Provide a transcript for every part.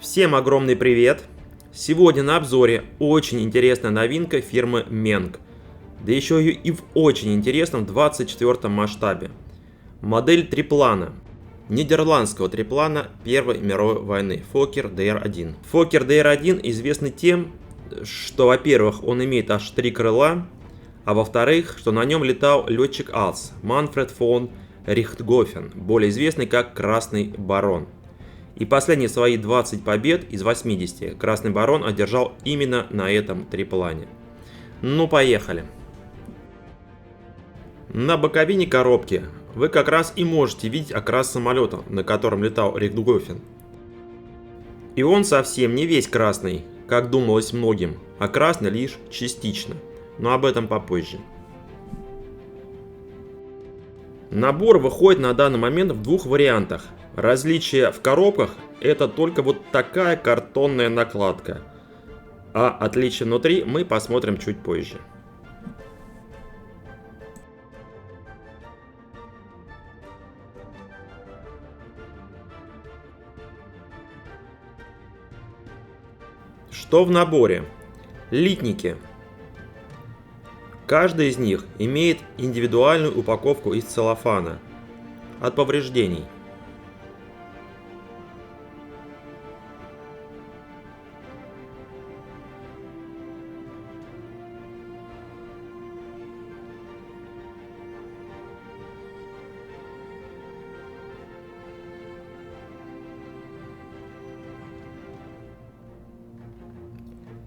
Всем огромный привет! Сегодня на обзоре очень интересная новинка фирмы Menk, да еще и в очень интересном 24 масштабе. Модель триплана, нидерландского триплана Первой мировой войны Fokker DR1. Fokker DR1 известный тем, что, во-первых, он имеет аж 3 крыла, а во-вторых, что на нем летал летчик АЛС Манфред фон Рихтгофен, более известный как Красный Барон. И последние свои 20 побед из 80 Красный Барон одержал именно на этом триплане. Ну, поехали. На боковине коробки вы как раз и можете видеть окрас самолета, на котором летал Рихтгофен. И он совсем не весь красный, как думалось многим, а красный лишь частично. Но об этом попозже. Набор выходит на данный момент в двух вариантах. Различие в коробках — это только вот такая картонная накладка, а отличие внутри мы посмотрим чуть позже. Что в наборе? Литники. Каждый из них имеет индивидуальную упаковку из целлофана от повреждений.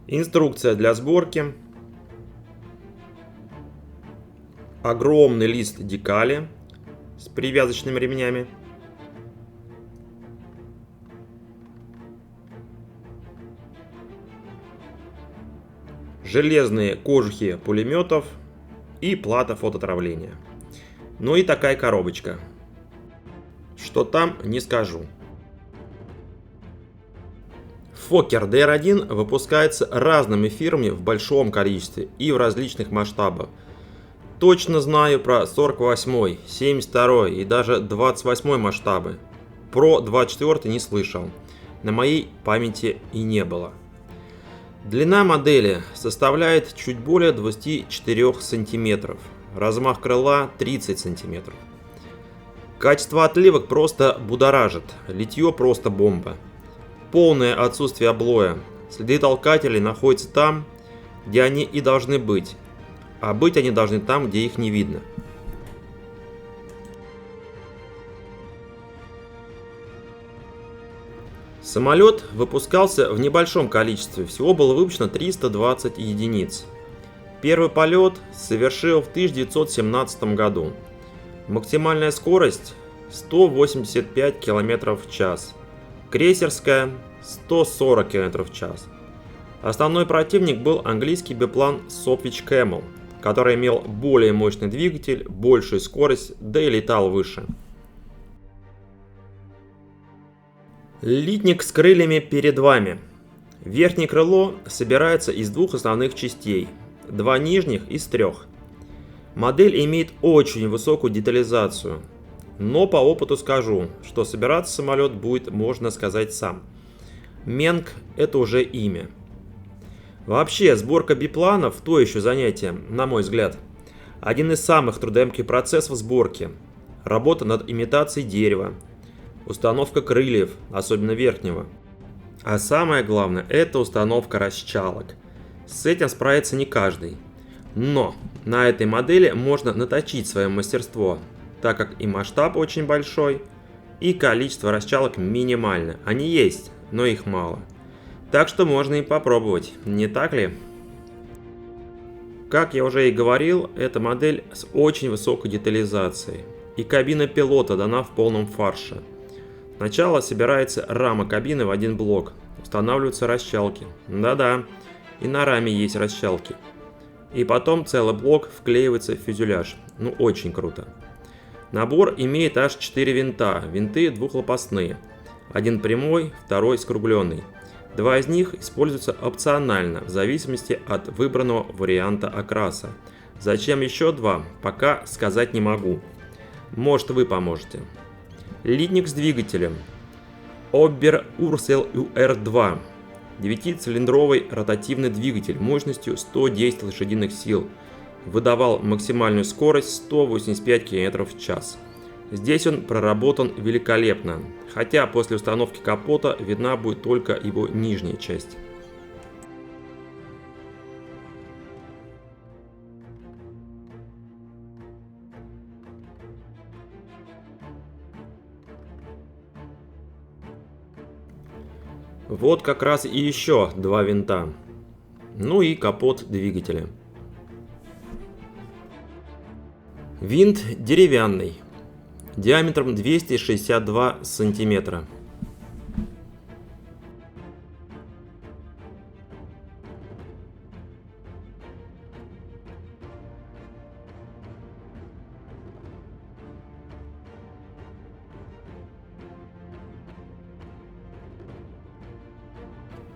Инструкция для сборки. Огромный лист декали с привязочными ремнями. Железные кожухи пулеметов и плата фототравления. Ну и такая коробочка. Что там, не скажу. Fokker DR1 выпускается разными фирмами в большом количестве и в различных масштабах. Точно знаю про 48, 72 и даже 28 масштабы. Про 24 не слышал. На моей памяти и не было. Длина модели составляет чуть более 24 см. Размах крыла 30 см. Качество отливок просто будоражит. Литье просто бомба. Полное отсутствие облоя. Следы толкателей находятся там, где они и должны быть. А быть они должны там, где их не видно. Самолет выпускался в небольшом количестве. Всего было выпущено 320 единиц. Первый полет совершил в 1917 году. Максимальная скорость 185 км в час. Крейсерская 140 км в час. Основной противник был английский биплан Sopwith Camel, который имел более мощный двигатель, большую скорость, да и летал выше. Литник с крыльями перед вами. Верхнее крыло собирается из двух основных частей, два нижних из трех. Модель имеет очень высокую детализацию. Но по опыту скажу, что собираться самолет будет, можно сказать, сам. Menk — это уже имя. Вообще, сборка бипланов — то еще занятие, на мой взгляд. Один из самых трудоемких процессов сборки. Работа над имитацией дерева, установка крыльев, особенно верхнего. А самое главное — это установка расчалок. С этим справится не каждый. Но на этой модели можно наточить свое мастерство, так как и масштаб очень большой, и количество расчалок минимально. Они есть, но их мало. Так что можно и попробовать, не так ли? Как я уже и говорил, эта модель с очень высокой детализацией. И кабина пилота дана в полном фарше. Сначала собирается рама кабины в один блок. Устанавливаются расчалки. Да-да, и на раме есть расчалки. И потом целый блок вклеивается в фюзеляж. Ну, очень круто. Набор имеет аж 4 винта. Винты двухлопастные. Один прямой, второй скругленный. Два из них используются опционально, в зависимости от выбранного варианта окраса. Зачем еще два, пока сказать не могу. Может, вы поможете. Литник с двигателем. Обер Урсел УР-2. 9-цилиндровый ротативный двигатель мощностью 110 лошадиных сил. Выдавал максимальную скорость 185 км в час. Здесь он проработан великолепно, хотя после установки капота видна будет только его нижняя часть. Вот как раз и еще два винта. Ну и капот двигателя. Винт деревянный, диаметром 262 сантиметра.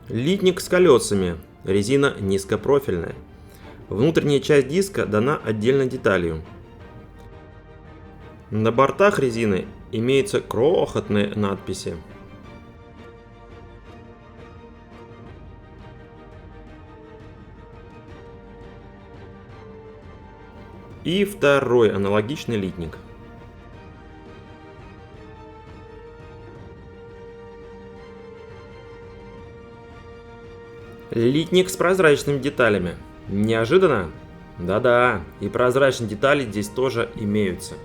Литник с колесами, резина низкопрофильная. Внутренняя часть диска дана отдельной деталью. На бортах резины имеются крохотные надписи. И второй аналогичный литник. Литник с прозрачными деталями. Неожиданно? Да-да, и прозрачные детали здесь тоже имеются.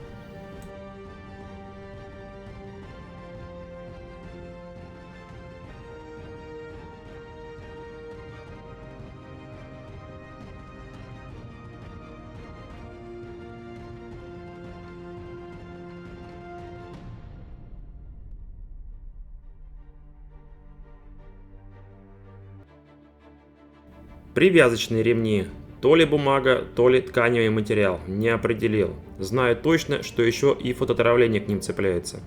Привязочные ремни. То ли бумага, то ли тканевый материал. Не определил. Знаю точно, что еще и фототравление к ним цепляется.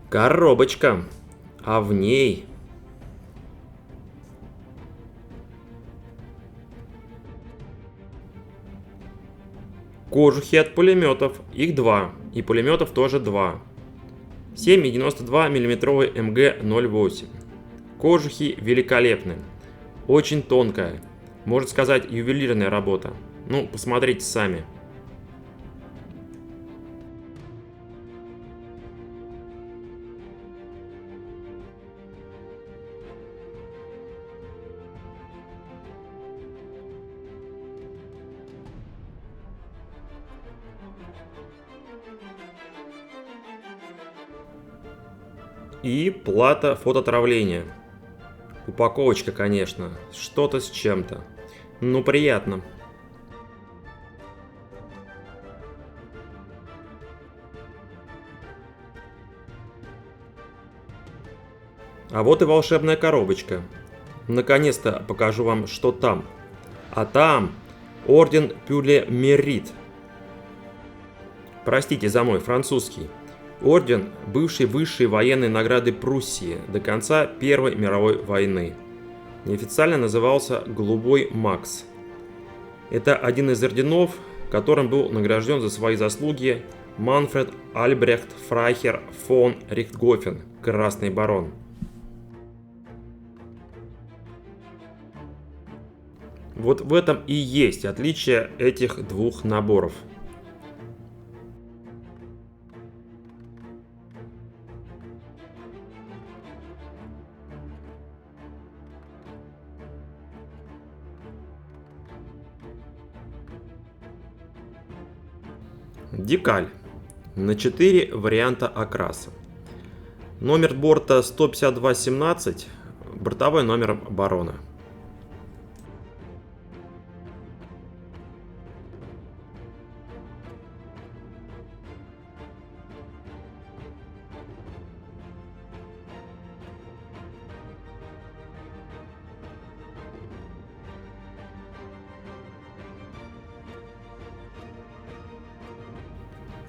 Коробочка. А в ней... кожухи от пулеметов. Их два. И пулеметов тоже два. 7,92 мм МГ-08. Кожухи великолепны. Очень тонкая, можно сказать, ювелирная работа. Ну, посмотрите сами. И плата фототравления. Упаковочка, конечно, что-то с чем-то. Ну, приятно. А вот и волшебная коробочка. Наконец-то покажу вам, что там. А там орден Пюле Мерит. Простите за мой французский. Орден бывшей высшей военной награды Пруссии до конца Первой мировой войны. Неофициально назывался «Голубой Макс». Это один из орденов, которым был награжден за свои заслуги Манфред Альбрехт Фрайхер фон Рихтгофен, Красный барон. Вот в этом и есть отличие этих двух наборов. Декаль на 4 варианта окраса. Номер борта 15217, бортовой номер барона.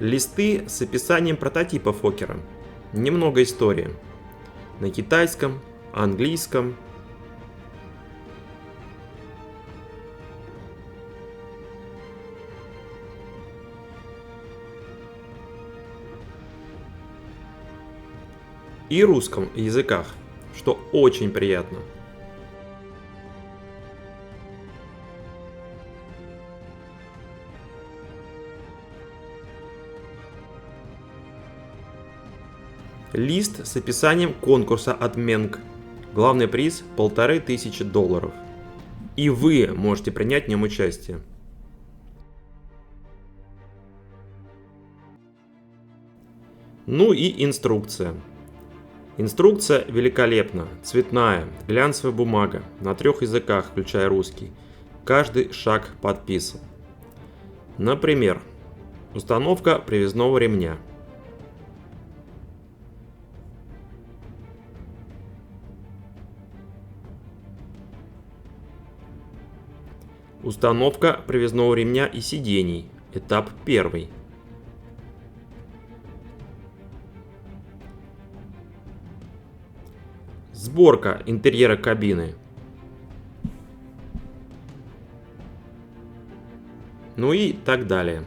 Листы с описанием прототипа Фоккера. Немного истории. На китайском, английском. и русском языках, что очень приятно. Лист с описанием конкурса от Менг. Главный приз – $1500. И вы можете принять в нем участие. Ну и инструкция. Инструкция великолепна, цветная, глянцевая бумага, на 3 языках, включая русский. Каждый шаг подписан. Например, установка привязного ремня. Установка привязного ремня и сидений. Этап 1. Сборка интерьера кабины. Ну и так далее.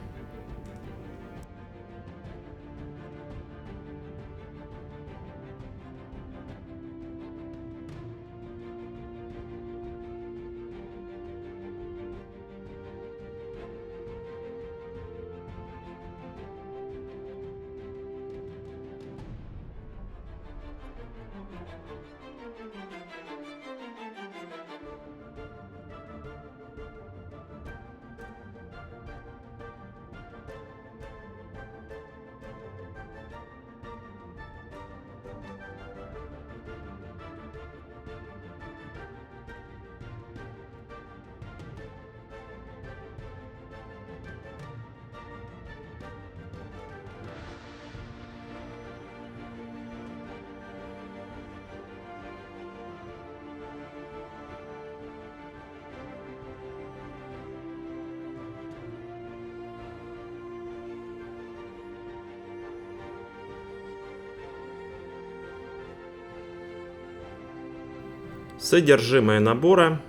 Содержимое набора.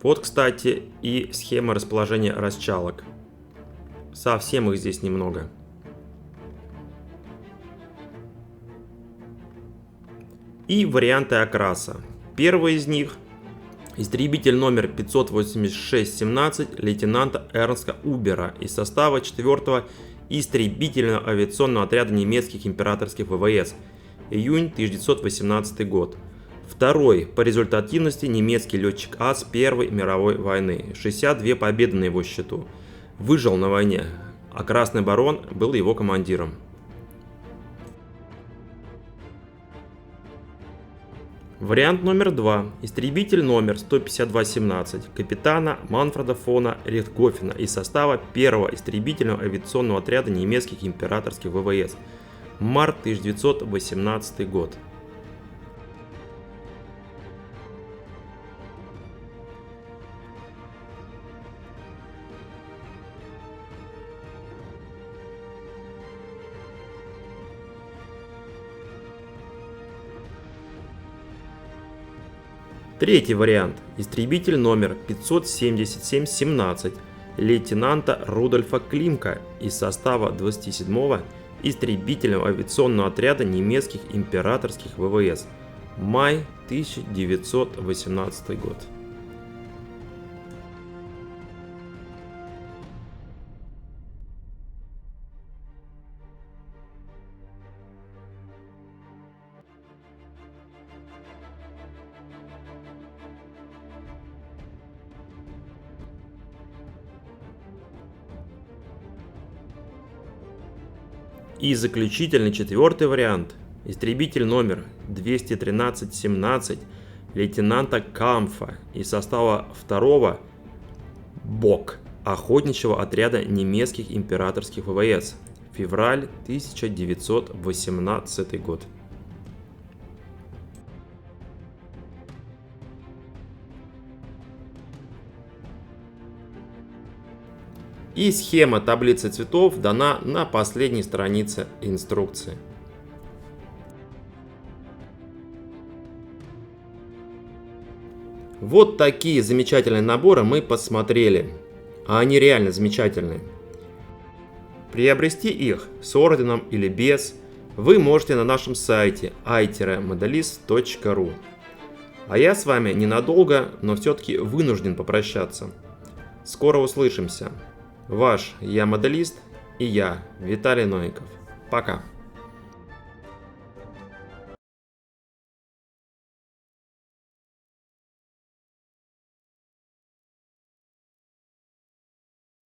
Вот, кстати, и схема расположения расчалок. Совсем их здесь немного. И варианты окраса. Первый из них – истребитель номер 586-17 лейтенанта Эрнста Убера из состава 4-го истребительного авиационного отряда немецких императорских ВВС. Июнь 1918 год. Второй по результативности немецкий летчик ас Первой мировой войны. 62 победы на его счету. Выжил на войне, а Красный Барон был его командиром. Вариант номер 2. Истребитель номер 152-17 капитана Манфреда фона Рихтгофена из состава 1-го истребительного авиационного отряда немецких императорских ВВС. Март 1918 год. Третий вариант. Истребитель номер 577-17 лейтенанта Рудольфа Климка из состава 27-го истребительного авиационного отряда немецких императорских ВВС. Май 1918 год. И заключительный 4-й вариант. Истребитель номер 213-17 лейтенанта Камфа из состава 2-го БОК охотничьего отряда немецких императорских ВВС. Февраль 1918 год. И схема таблицы цветов дана на последней странице инструкции. Вот такие замечательные наборы мы посмотрели. А они реально замечательные. Приобрести их с орденом или без вы можете на нашем сайте i-modelist.ru. А я с вами ненадолго, но все-таки вынужден попрощаться. Скоро услышимся. Ваш Я Моделист и я, Виталий Новиков. Пока.